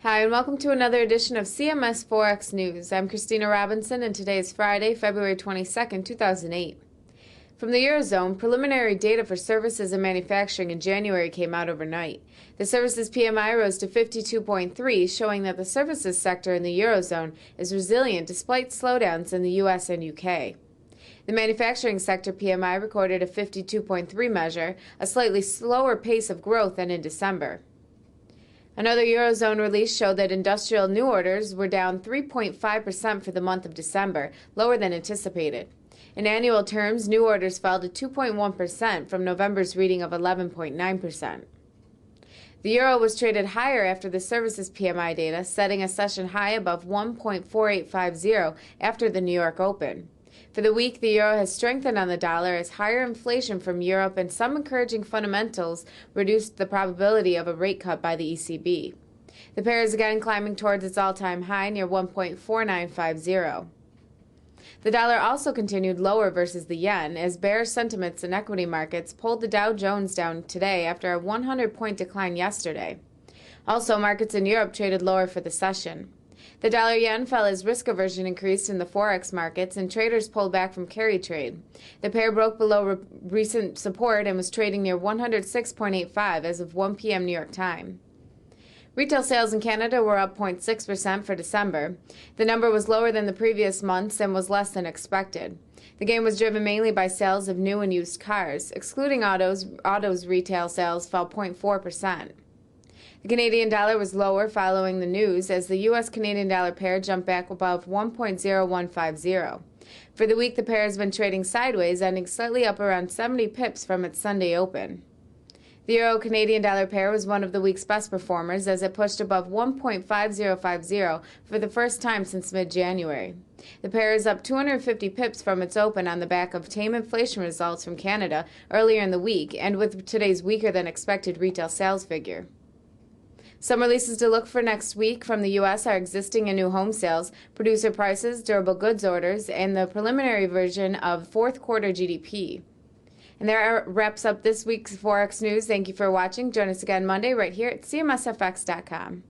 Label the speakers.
Speaker 1: Hi, and welcome to another edition of CMS Forex News. I'm Christina Robinson, and today is Friday, February 22nd, 2008. From the Eurozone, preliminary data for services and manufacturing in January came out overnight. The services PMI rose to 52.3, showing that the services sector in the Eurozone is resilient despite slowdowns in the US and UK. The manufacturing sector PMI recorded a 52.3 measure, a slightly slower pace of growth than in December. Another Eurozone release showed that industrial new orders were down 3.5% for the month of December, lower than anticipated. In annual terms, new orders fell to 2.1% from November's reading of 11.9%. The euro was traded higher after the services PMI data, setting a session high above 1.4850 after the New York Open. For the week, the euro has strengthened on the dollar as higher inflation from Europe and some encouraging fundamentals reduced the probability of a rate cut by the ECB. The pair is again climbing towards its all-time high near 1.4950. The dollar also continued lower versus the yen as bearish sentiments in equity markets pulled the Dow Jones down today after a 100-point decline yesterday. Also, markets in Europe traded lower for the session. The dollar-yen fell as risk aversion increased in the Forex markets and traders pulled back from carry trade. The pair broke below recent support and was trading near 106.85 as of 1 p.m. New York time. Retail sales in Canada were up 0.6% for December. The number was lower than the previous months and was less than expected. The gain was driven mainly by sales of new and used cars. Excluding autos retail sales fell 0.4%. The Canadian dollar was lower following the news as the U.S.-Canadian dollar pair jumped back above 1.0150. For the week, the pair has been trading sideways, ending slightly up around 70 pips from its Sunday open. The Euro-Canadian dollar pair was one of the week's best performers as it pushed above 1.5050 for the first time since mid-January. The pair is up 250 pips from its open on the back of tame inflation results from Canada earlier in the week and with today's weaker-than-expected retail sales figure. Some releases to look for next week from the U.S. are existing and new home sales, producer prices, durable goods orders, and the preliminary version of fourth quarter GDP. And that wraps up this week's Forex News. Thank you for watching. Join us again Monday right here at CMSFX.com.